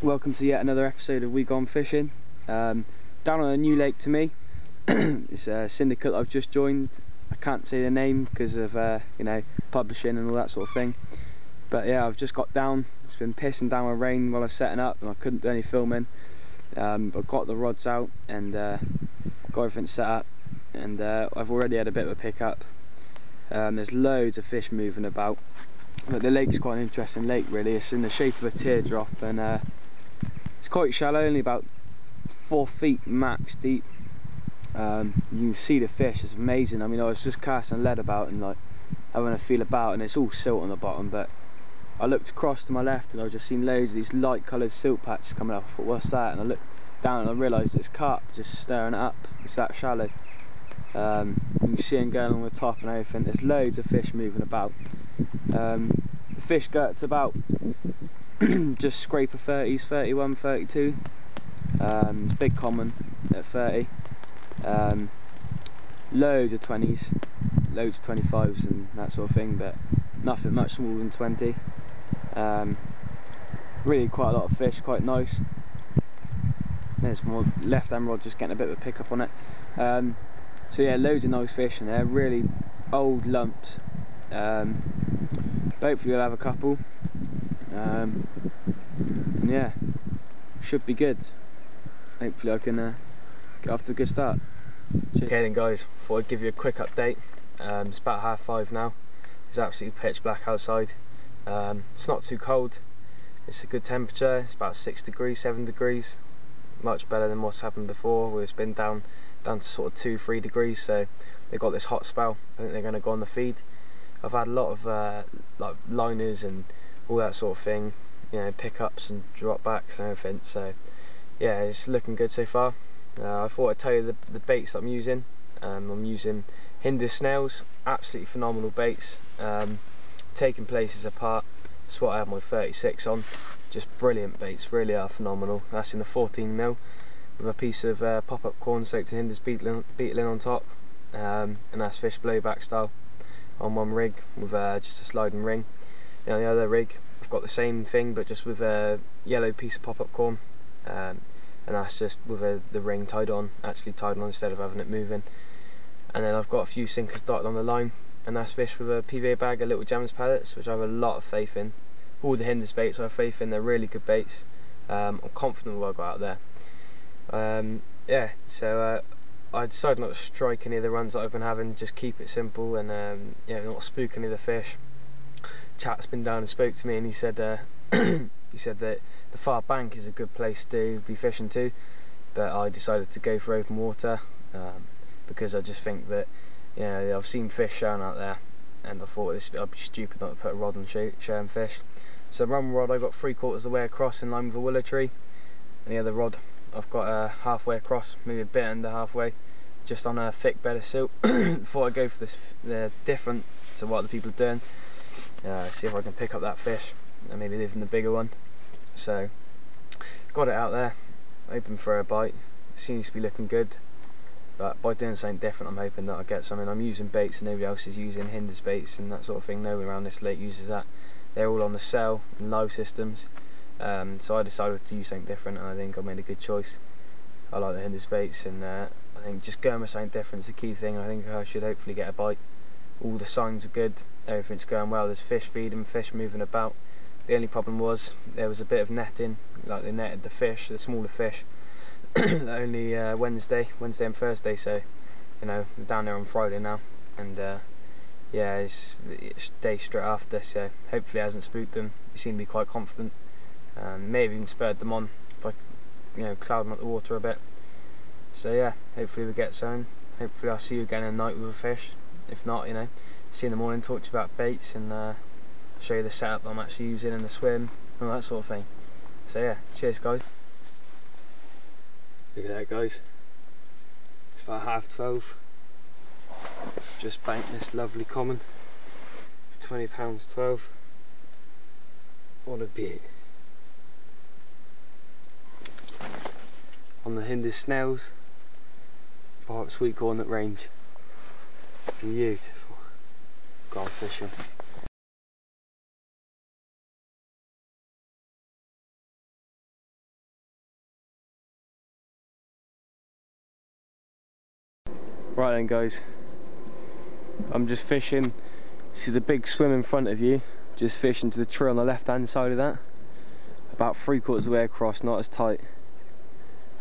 Welcome to yet another episode of We Gone Fishing. Down on a new lake to me. It's a syndicate I've just joined. I can't say the name because of you know, publishing and all that sort of thing. But yeah, I've just got down. It's been pissing down with rain while I was setting up and I couldn't do any filming. I've got the rods out and got everything set up, and I've already had a bit of a pickup. There's loads of fish moving about, but the lake's quite an interesting lake really. It's in the shape of a teardrop and it's quite shallow, only about 4 feet max deep. You can see the fish, it's amazing. I mean, I was just casting lead about and like having a feel about, and it's all silt on the bottom, but I looked across to my left and I've just seen loads of these light coloured silt patches coming up. I thought, what's that? And I looked down and I realised it's carp just staring it up. It's that shallow. You can see them going along the top and everything. There's loads of fish moving about. The fish gut's about just scrape of 30s, 31, 32. It's big common at 30. Loads of 20s, loads of 25s and that sort of thing, but nothing much smaller than 20. Really quite a lot of fish, quite nice. There's more left hand rod just getting a bit of a pickup on it. So yeah, loads of nice fish in there, really old lumps. Hopefully we'll have a couple. And yeah, should be good. Hopefully I can get off to a good start. Cheers. Okay then guys, thought I'd give you a quick update. It's about 5:30 now. It's absolutely pitch black outside. It's not too cold. It's a good temperature. It's about 6 degrees, 7 degrees. Much better than what's happened before. It's been down to sort of 2-3 degrees. So they got this hot spell. I think they're going to go on the feed. I've had a lot of like liners and all that sort of thing. You know, pickups and drop backs and everything. So yeah, it's looking good so far. I thought I'd tell you the baits that I'm using. I'm using hinders snailz, absolutely phenomenal baits. Taking places apart. That's what I have my 36 on. Just brilliant baits, really are phenomenal. That's in the 14mm with a piece of pop-up corn soaked in hinders betalin on top, and that's fish blowback style on one rig with just a sliding ring. And on the other rig I've got the same thing but just with a yellow piece of pop-up corn, and that's just with the ring tied on, actually tied on instead of having it moving. And then I've got a few sinkers dotted on the line, and that's fish with a PVA bag of little gemz pellets, which I have a lot of faith in. All the hinders baits I have faith in, they're really good baits. I'm confident what I've got out there. Yeah, so I decided not to strike any of the runs that I've been having, just keep it simple and yeah, not spook any of the fish. Chat's been down and spoke to me, and he said he said that the far bank is a good place to be fishing to, but I decided to go for open water because I just think that, you know, I've seen fish showing out there and I thought I'd be stupid not to put a rod on showing fish. So the run rod I got 3/4 of the way across in line with a willow tree, and the other rod I've got halfway across, maybe a bit under halfway, just on a thick bed of silt. Thought I'd go for this different to what other people are doing. See if I can pick up that fish and maybe leave in the bigger one. So got it out there, hoping for a bite. It seems to be looking good, but by doing something different I'm hoping that I get something. I'm using baits nobody else is using, hinders baits and that sort of thing. No one around this lake uses that. They're all on the cell and live systems, so I decided to use something different, and I think I made a good choice. I like the hinders baits, and I think just going with something different is the key thing. I think I should hopefully get a bite. All the signs are good, everything's going well. There's fish feeding, fish moving about. The only problem was there was a bit of netting, like they netted the fish, the smaller fish, only Wednesday and Thursday. So you know, we're down there on Friday now, and yeah, it's day straight after, so hopefully it hasn't spooked them. They seem to be quite confident. May have even spurred them on by, you know, clouding up the water a bit. So yeah, hopefully we get some. Hopefully I'll see you again at night with a fish. If not, you know, see you in the morning, talk to you about baits and show you the setup I'm actually using and the swim and all that sort of thing. So yeah, cheers guys. Look at that guys, it's about 12:30. Just banked this lovely common, £20 12. What a beaut. On the hinders snailz, part sweet corn at range. Beautiful. Gone fishing. Right then guys, I'm just fishing. See the big swim in front of you, just fishing to the tree on the left hand side of that. About 3/4 of the way across, not as tight.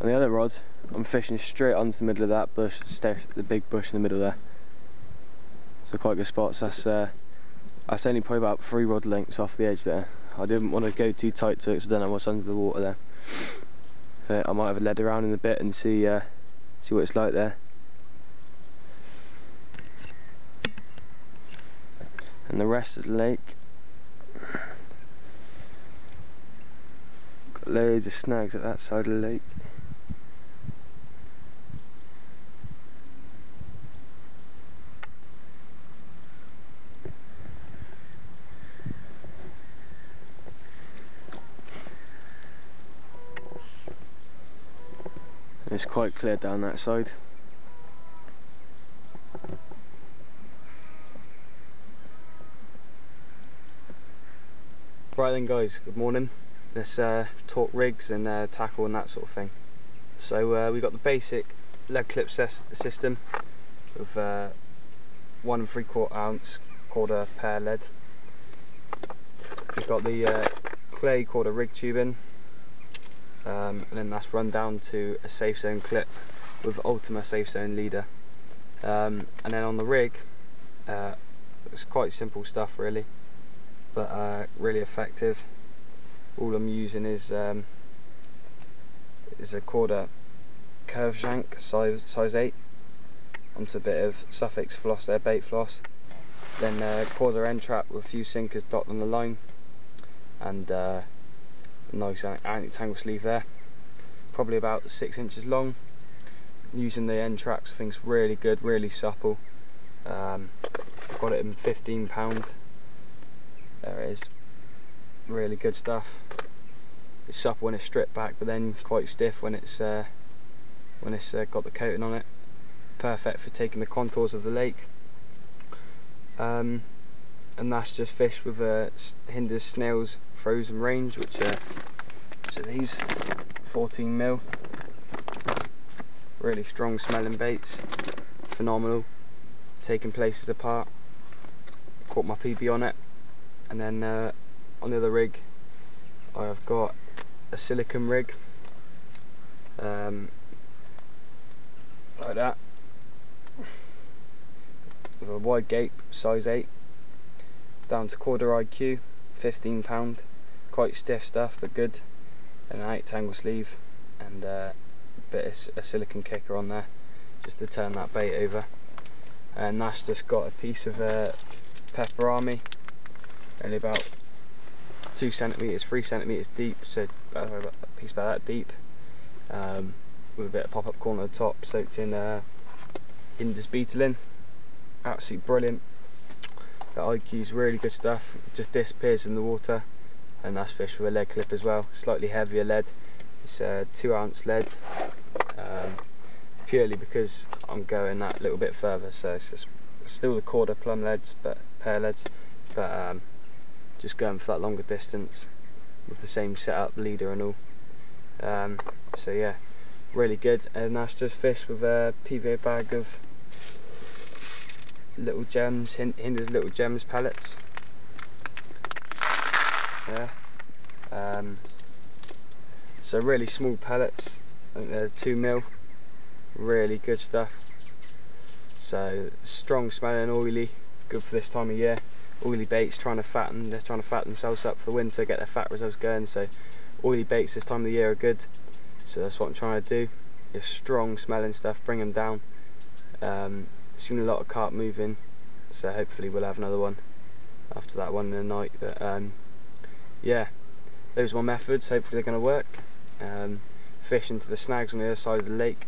And the other rod, I'm fishing straight onto the middle of that bush, the big bush in the middle there. So quite good spots. That's only probably about 3 rod lengths off the edge there. I didn't want to go too tight to it because I don't know what's under the water there. But I might have a lead around in a bit and see what it's like there. And the rest of the lake, got loads of snags at that side of the lake. And it's quite clear down that side. Right then guys, good morning. Let's talk rigs and tackle and that sort of thing. So we've got the basic lead clip system with 1 3/4 ounce quarter pair lead. We've got the clay quarter rig tubing, and then that's run down to a safe zone clip with Ultima safe zone leader. And then on the rig, it's quite simple stuff really, but really effective. All I'm using is a quarter curve shank size 8 onto a bit of suffix floss there, bait floss, then quarter end trap with a few sinkers dotted on the line, and a nice anti-tangle sleeve there, probably about 6 inches long. Using the end traps, I think it's really good, really supple. Got it in £15. There it is. Really good stuff. It's supple when it's stripped back, but then quite stiff when it's got the coating on it. Perfect for taking the contours of the lake. And that's just fish with a hinders snailz frozen range, which are these 14mm. Really strong smelling baits, phenomenal. Taking places apart. Caught my PB on it, and then on the other rig I've got a silicone rig, like that, with a wide gape size 8 down to quarter IQ, £15. Quite stiff stuff but good, and an 8 tangle sleeve, and a silicone kicker on there just to turn that bait over. And that's just got a piece of pepper army, only about 2 centimetres, 3 centimetres deep, so a piece about that deep, with a bit of pop-up corn at the top, soaked in hinders betalin. Absolutely brilliant. The IQ's really good stuff. It just disappears in the water, and that's fish with a lead clip as well. Slightly heavier lead. It's 2 ounce lead, purely because I'm going that little bit further. So it's just still the quarter plumb leads, but pair leads, but just going for that longer distance with the same setup, leader and all. So yeah, really good. And that's just fish with a PVA bag of little gemz, hinders little gemz pellets. Yeah. So really small pellets. I think they're 2mm. Really good stuff. So strong smelling, oily, good for this time of year. Oily baits they're trying to fatten themselves up for the winter, get their fat reserves going. So oily baits this time of the year are good. So that's what I'm trying to do. Just strong smelling stuff, bring them down. Seen a lot of carp moving, so hopefully we'll have another one after that one in the night. But yeah, those are my methods. Hopefully they're going to work. Fish into the snags on the other side of the lake,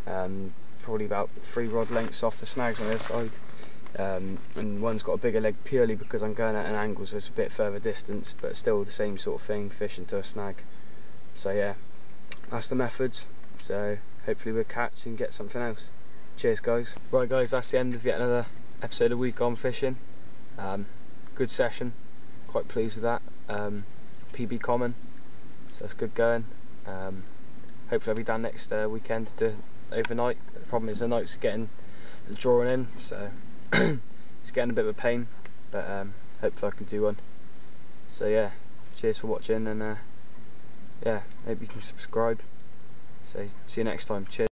probably about 3 rod lengths off the snags on the other side, and one's got a bigger leg purely because I'm going at an angle, so it's a bit further distance, but still the same sort of thing, fish into a snag. So yeah, that's the methods. So hopefully we'll catch and get something else. Cheers guys. Right guys, that's the end of yet another episode of Week On Fishing. Good session, quite pleased with that. PB common, so that's good going. Hopefully I'll be down next weekend to overnight. The problem is the nights are getting drawing in, so it's getting a bit of a pain, but hopefully I can do one. So yeah, cheers for watching, and yeah, hope you can subscribe. So see you next time. Cheers.